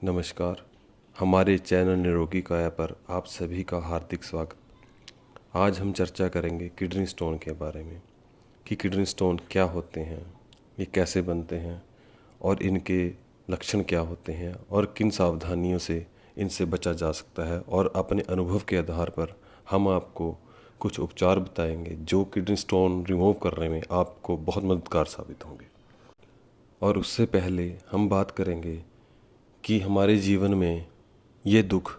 नमस्कार। हमारे चैनल निरोगी काया पर आप सभी का हार्दिक स्वागत। आज हम चर्चा करेंगे किडनी स्टोन के बारे में कि किडनी स्टोन क्या होते हैं, ये कैसे बनते हैं और इनके लक्षण क्या होते हैं और किन सावधानियों से इनसे बचा जा सकता है। और अपने अनुभव के आधार पर हम आपको कुछ उपचार बताएंगे जो किडनी स्टोन रिमूव करने में आपको बहुत मददगार साबित होंगे। और उससे पहले हम बात करेंगे कि हमारे जीवन में ये दुख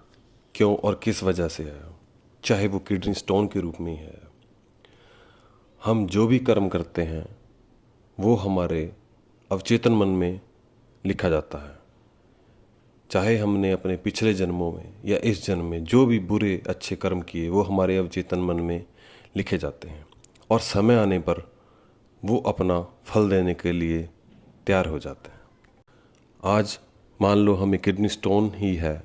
क्यों और किस वजह से है, चाहे वो किडनी स्टोन के रूप में ही है। हम जो भी कर्म करते हैं वो हमारे अवचेतन मन में लिखा जाता है। चाहे हमने अपने पिछले जन्मों में या इस जन्म में जो भी बुरे अच्छे कर्म किए वो हमारे अवचेतन मन में लिखे जाते हैं और समय आने पर वो अपना फल देने के लिए तैयार हो जाते हैं। आज मान लो हमें किडनी स्टोन ही है,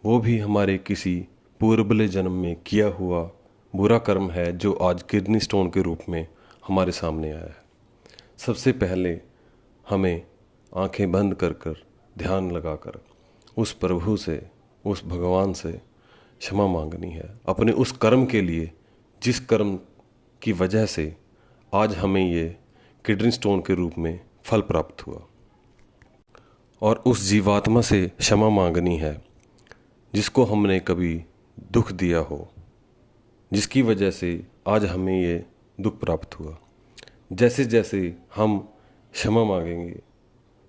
वो भी हमारे किसी पूर्वले जन्म में किया हुआ बुरा कर्म है जो आज किडनी स्टोन के रूप में हमारे सामने आया है। सबसे पहले हमें आंखें बंद कर कर ध्यान लगाकर उस प्रभु से, उस भगवान से क्षमा मांगनी है अपने उस कर्म के लिए जिस कर्म की वजह से आज हमें ये किडनी स्टोन के रूप में फल प्राप्त हुआ। और उस जीवात्मा से क्षमा मांगनी है जिसको हमने कभी दुख दिया हो, जिसकी वजह से आज हमें ये दुख प्राप्त हुआ। जैसे जैसे हम क्षमा मांगेंगे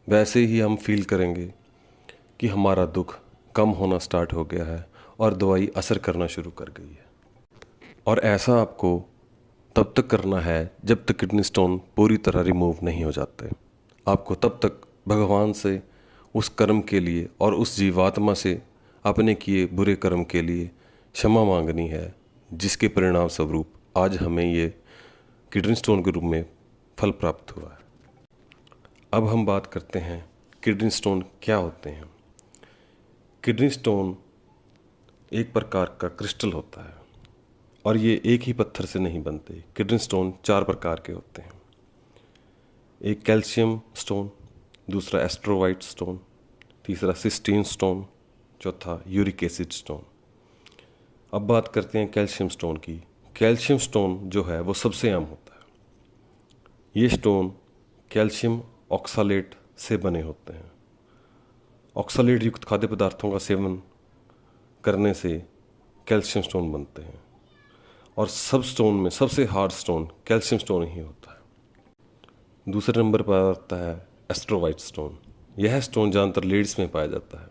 वैसे ही हम फील करेंगे कि हमारा दुख कम होना स्टार्ट हो गया है और दवाई असर करना शुरू कर गई है। और ऐसा आपको तब तक करना है जब तक किडनी स्टोन पूरी तरह रिमूव नहीं हो जाते। आपको तब तक भगवान से उस कर्म के लिए और उस जीवात्मा से अपने किए बुरे कर्म के लिए क्षमा मांगनी है, जिसके परिणाम स्वरूप आज हमें ये किडनी स्टोन के रूप में फल प्राप्त हुआ है। अब हम बात करते हैं किडनी स्टोन क्या होते हैं। किडनी स्टोन एक प्रकार का क्रिस्टल होता है और ये एक ही पत्थर से नहीं बनते। किडनी स्टोन 4 प्रकार के होते हैं। एक कैल्शियम स्टोन, दूसरा एस्ट्रोवाइट स्टोन, तीसरा सिस्टीन स्टोन, चौथा यूरिक एसिड स्टोन। अब बात करते हैं कैल्शियम स्टोन की। कैल्शियम स्टोन जो है वो सबसे आम होता है। ये स्टोन कैल्शियम ऑक्सालेट से बने होते हैं। ऑक्सालेट युक्त खाद्य पदार्थों का सेवन करने से कैल्शियम स्टोन बनते हैं। और सब स्टोन में सबसे हार्ड स्टोन कैल्शियम स्टोन ही होता है। दूसरे नंबर पर आता है एस्ट्रोवाइट स्टोन। यह स्टोन ज़्यादातर लेडीज़ में पाया जाता है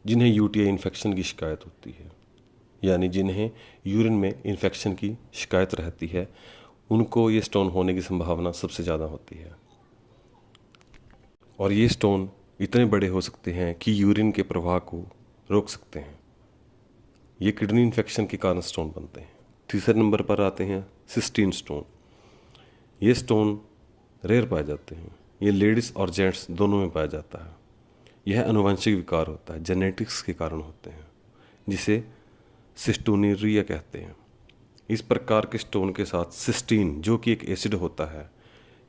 जिन्हें यूटीआई इन्फेक्शन की शिकायत होती है, यानी जिन्हें यूरिन में इन्फेक्शन की शिकायत रहती है, उनको ये स्टोन होने की संभावना सबसे ज़्यादा होती है। और ये स्टोन इतने बड़े हो सकते हैं कि यूरिन के प्रवाह को रोक सकते हैं। ये किडनी इन्फेक्शन के कारण स्टोन बनते हैं। तीसरे नंबर पर आते हैं सिस्टीन स्टोन। ये स्टोन रेयर पाए जाते हैं। ये लेडीज़ और जेंट्स दोनों में पाया जाता है। यह आनुवंशिक विकार होता है, जेनेटिक्स के कारण होते हैं, जिसे सिस्टोनीरिया कहते हैं। इस प्रकार के स्टोन के साथ सिस्टीन जो कि एक एसिड होता है,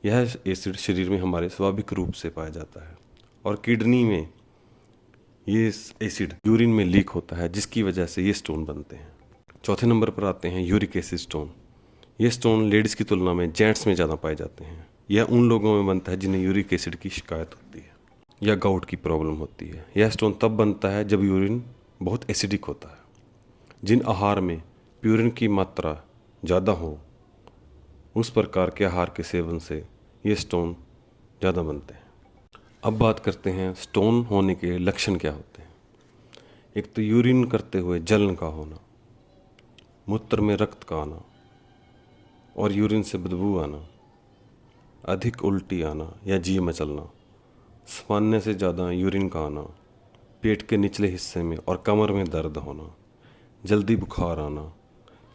यह एसिड शरीर में हमारे स्वाभाविक रूप से पाया जाता है और किडनी में ये एसिड यूरिन में लीक होता है, जिसकी वजह से ये स्टोन बनते हैं। चौथे नंबर पर आते हैं यूरिक एसिड स्टोन। ये स्टोन लेडीज़ की तुलना में जेंट्स में ज़्यादा पाए जाते हैं। यह उन लोगों में बनता है जिन्हें यूरिक एसिड की शिकायत होती है या गाउट की प्रॉब्लम होती है। यह स्टोन तब बनता है जब यूरिन बहुत एसिडिक होता है। जिन आहार में प्यूरिन की मात्रा ज़्यादा हो उस प्रकार के आहार के सेवन से ये स्टोन ज़्यादा बनते हैं। अब बात करते हैं स्टोन होने के लक्षण क्या होते हैं। एक तो यूरिन करते हुए जलन का होना, मूत्र में रक्त का आना और यूरिन से बदबू आना, अधिक उल्टी आना या जी मचलना, सामान्य से ज़्यादा यूरिन का आना, पेट के निचले हिस्से में और कमर में दर्द होना, जल्दी बुखार आना,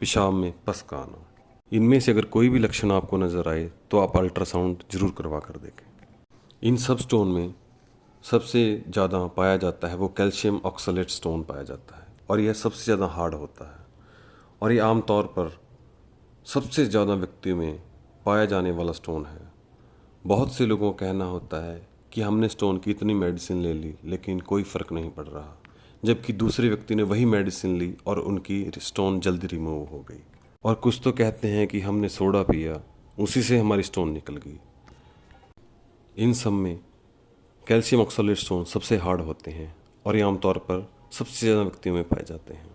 पेशाब में पस का आना। इनमें से अगर कोई भी लक्षण आपको नज़र आए तो आप अल्ट्रासाउंड जरूर करवा कर देखें। इन सब स्टोन में सबसे ज़्यादा पाया जाता है वो कैल्शियम ऑक्सलेट स्टोन पाया जाता है और यह सबसे ज़्यादा हार्ड होता है और ये आमतौर पर सबसे ज़्यादा व्यक्तियों में पाया जाने वाला स्टोन है। बहुत से लोगों का कहना होता है कि हमने स्टोन की इतनी मेडिसिन ले ली लेकिन कोई फ़र्क नहीं पड़ रहा, जबकि दूसरे व्यक्ति ने वही मेडिसिन ली और उनकी स्टोन जल्दी रिमूव हो गई। और कुछ तो कहते हैं कि हमने सोडा पिया, उसी से हमारी स्टोन निकल गई। इन सब में कैल्शियम ऑक्सलेट स्टोन सबसे हार्ड होते हैं और ये आमतौर पर सबसे ज़्यादा व्यक्तियों में पाए जाते हैं।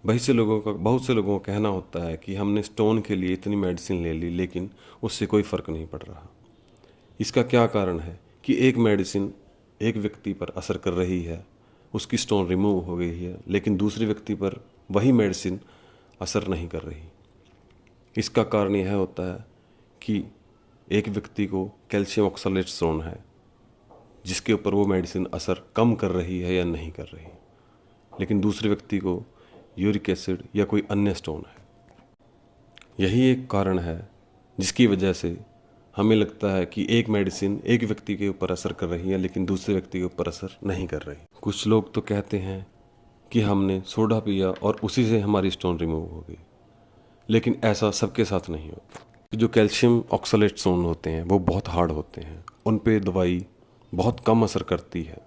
बहुत से लोगों का कहना होता है कि हमने स्टोन के लिए इतनी मेडिसिन ले ली लेकिन उससे कोई फ़र्क नहीं पड़ रहा। इसका क्या कारण है कि एक मेडिसिन एक व्यक्ति पर असर कर रही है, उसकी स्टोन रिमूव हो गई है, लेकिन दूसरे व्यक्ति पर वही मेडिसिन असर नहीं कर रही। इसका कारण यह होता है कि एक व्यक्ति को कैल्शियम ऑक्सलेट स्टोन है जिसके ऊपर वो मेडिसिन असर कम कर रही है या नहीं कर रही, लेकिन दूसरे व्यक्ति को यूरिक एसिड या कोई अन्य स्टोन है। यही एक कारण है जिसकी वजह से हमें लगता है कि एक मेडिसिन एक व्यक्ति के ऊपर असर कर रही है लेकिन दूसरे व्यक्ति के ऊपर असर नहीं कर रही। कुछ लोग तो कहते हैं कि हमने सोडा पिया और उसी से हमारी स्टोन रिमूव हो गई, लेकिन ऐसा सबके साथ नहीं होता। जो कैल्शियम ऑक्सलेट स्टोन होते हैं वो बहुत हार्ड होते हैं, उन पे दवाई बहुत कम असर करती है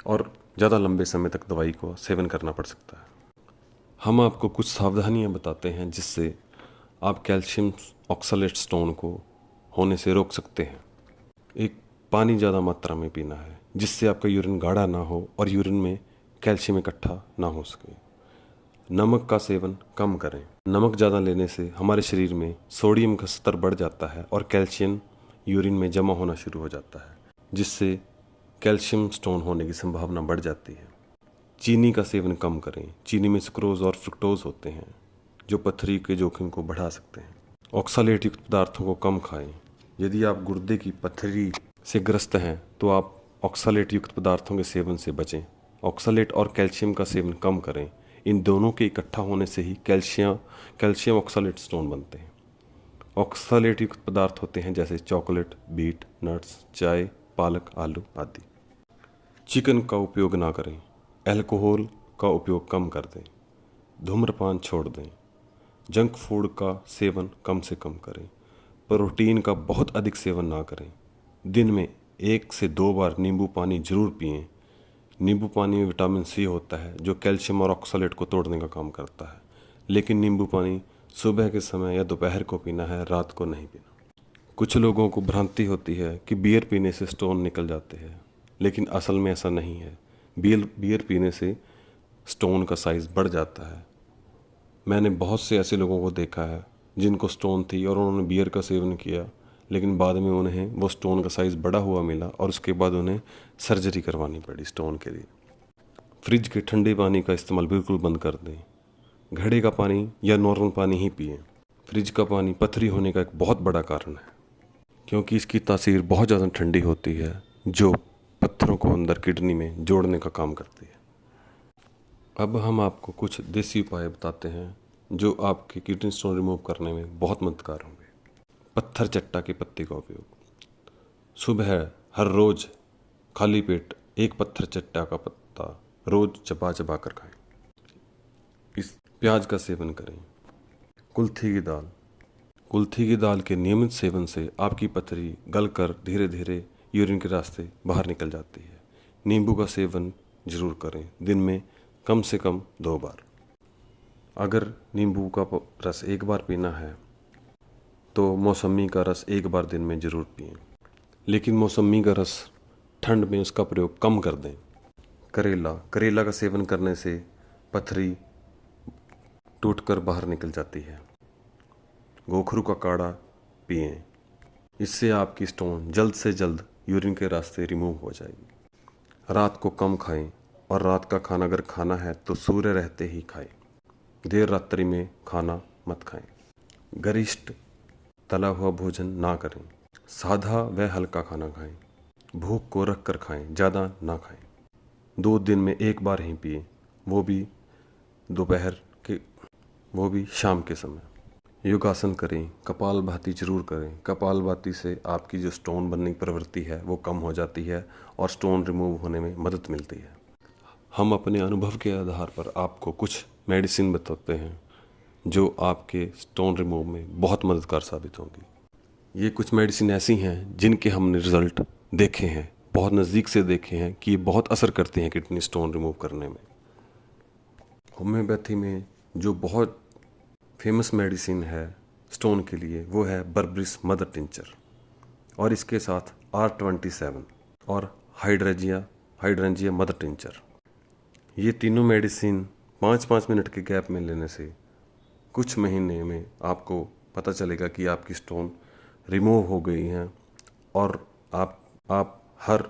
और ज़्यादा लंबे समय तक दवाई को सेवन करना पड़ सकता है। हम आपको कुछ सावधानियां बताते हैं जिससे आप कैल्शियम ऑक्सलेट स्टोन को होने से रोक सकते हैं। एक, पानी ज़्यादा मात्रा में पीना है जिससे आपका यूरिन गाढ़ा ना हो और यूरिन में कैल्शियम इकट्ठा ना हो सके। नमक का सेवन कम करें। नमक ज़्यादा लेने से हमारे शरीर में सोडियम का स्तर बढ़ जाता है और कैल्शियम यूरिन में जमा होना शुरू हो जाता है, जिससे कैल्शियम स्टोन होने की संभावना बढ़ जाती है। चीनी का सेवन कम करें। चीनी में सुक्रोज और फ्रुक्टोज होते हैं जो पथरी के जोखिम को बढ़ा सकते हैं। ऑक्सलेट युक्त पदार्थों को कम खाएं। यदि आप गुर्दे की पथरी से ग्रस्त हैं तो आप ऑक्सलेट युक्त पदार्थों के सेवन से बचें। ऑक्सलेट और कैल्शियम का सेवन कम करें। इन दोनों के इकट्ठा होने से ही कैल्शियम ऑक्सलेट स्टोन बनते हैं। ऑक्सलेट युक्त पदार्थ होते हैं जैसे चॉकलेट, बीट, नट्स, चाय, पालक, आलू आदि। चिकन का उपयोग ना करें। अल्कोहल का उपयोग कम कर दें। धूम्रपान छोड़ दें। जंक फूड का सेवन कम से कम करें। प्रोटीन का बहुत अधिक सेवन ना करें। दिन में 1 से 2 बार नींबू पानी जरूर पिएं। नींबू पानी में विटामिन सी होता है जो कैल्शियम और ऑक्सलेट को तोड़ने का काम करता है, लेकिन नींबू पानी सुबह के समय या दोपहर को पीना है, रात को नहीं पीना। कुछ लोगों को भ्रांति होती है कि बियर पीने से स्टोन निकल जाते हैं, लेकिन असल में ऐसा नहीं है। बियर पीने से स्टोन का साइज़ बढ़ जाता है। मैंने बहुत से ऐसे लोगों को देखा है जिनको स्टोन थी और उन्होंने बियर का सेवन किया, लेकिन बाद में उन्हें वो स्टोन का साइज़ बढ़ा हुआ मिला और उसके बाद उन्हें सर्जरी करवानी पड़ी स्टोन के लिए। फ्रिज के ठंडे पानी का इस्तेमाल बिल्कुल बंद कर दें। घड़े का पानी या नॉर्मल पानी ही पिएं। फ्रिज का पानी पथरी होने का एक बहुत बड़ा कारण है, क्योंकि इसकी तासीर बहुत ज़्यादा ठंडी होती है जो पत्थरों को अंदर किडनी में जोड़ने का काम करती है। अब हम आपको कुछ देसी उपाय बताते हैं जो आपके किडनी स्टोन रिमूव करने में बहुत मददगार होंगे। पत्थर चट्टा के पत्ते का उपयोग। सुबह हर रोज़ खाली पेट एक पत्थर चट्टा का पत्ता रोज़ चबा चबा कर खाएं। इस प्याज का सेवन करें। कुल्थी की दाल। कुल्थी की दाल के नियमित सेवन से आपकी पथरी गलकर धीरे धीरे यूरिन के रास्ते बाहर निकल जाती है। नींबू का सेवन जरूर करें, दिन में कम से कम 2 बार। अगर नींबू का रस 1 बार पीना है तो मौसमी का रस 1 बार दिन में ज़रूर पिएं, लेकिन मौसमी का रस ठंड में उसका प्रयोग कम कर दें। करेला का सेवन करने से पथरी टूटकर बाहर निकल जाती है। गोखरू का काढ़ा पिएं, इससे आपकी स्टोन जल्द से जल्द यूरिन के रास्ते रिमूव हो जाएगी। रात को कम खाएं और रात का खाना अगर खाना है तो सूर्य रहते ही खाएं। देर रात्रि में खाना मत खाएं। गरिष्ठ तला हुआ भोजन ना करें। सादा व हल्का खाना खाएं। भूख को रख कर खाएं, ज़्यादा ना खाएं। दूध दिन में 1 बार ही पिएं, वो भी शाम के समय। योगासन करें। कपालभाति जरूर करें। कपालभाति से आपकी जो स्टोन बनने की प्रवृत्ति है वो कम हो जाती है और स्टोन रिमूव होने में मदद मिलती है। हम अपने अनुभव के आधार पर आपको कुछ मेडिसिन बताते हैं जो आपके स्टोन रिमूव में बहुत मददगार साबित होंगी। ये कुछ मेडिसिन ऐसी हैं जिनके हमने रिज़ल्ट देखे हैं, बहुत नज़दीक से देखे हैं कि ये बहुत असर करते हैं किडनी स्टोन रिमूव करने में। होम्योपैथी में जो बहुत फेमस मेडिसिन है स्टोन के लिए वो है बर्बरिस मदर टिंचर, और इसके साथ R27 और हाइड्रेंजिया मदर टिंचर। ये तीनों मेडिसिन 5-5 मिनट के गैप में लेने से कुछ महीने में आपको पता चलेगा कि आपकी स्टोन रिमूव हो गई हैं, और आप हर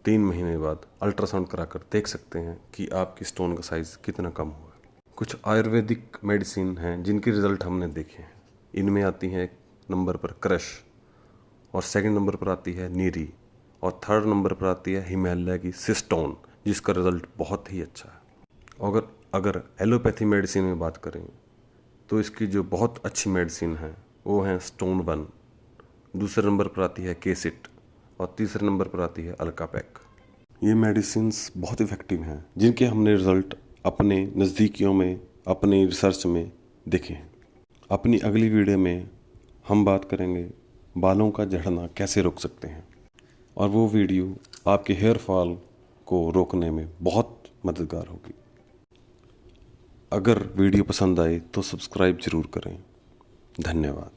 3 महीने बाद अल्ट्रासाउंड कराकर देख सकते हैं कि आपकी स्टोन का साइज़ कितना कम हुआ है। कुछ आयुर्वेदिक मेडिसिन हैं जिनके रिज़ल्ट हमने देखे हैं। इनमें आती हैं 1 नंबर पर क्रश, और 2nd नंबर पर आती है नीरी, और 3rd नंबर पर आती है हिमालय की सिस्टोन, जिसका रिज़ल्ट बहुत ही अच्छा है। अगर एलोपैथी मेडिसिन में बात करें तो इसकी जो बहुत अच्छी मेडिसिन है वो है स्टोन 1, दूसरे नंबर पर आती है केसिट, और तीसरे नंबर पर आती है अल्कापैक। ये मेडिसिन्स बहुत इफ़ेक्टिव हैं जिनके हमने रिज़ल्ट अपने नज़दीकियों में, अपनी रिसर्च में देखे हैं। अपनी अगली वीडियो में हम बात करेंगे बालों का झड़ना कैसे रोक सकते हैं, और वो वीडियो आपके हेयर फॉल को रोकने में बहुत मददगार होगी। अगर वीडियो पसंद आए तो सब्सक्राइब ज़रूर करें। धन्यवाद।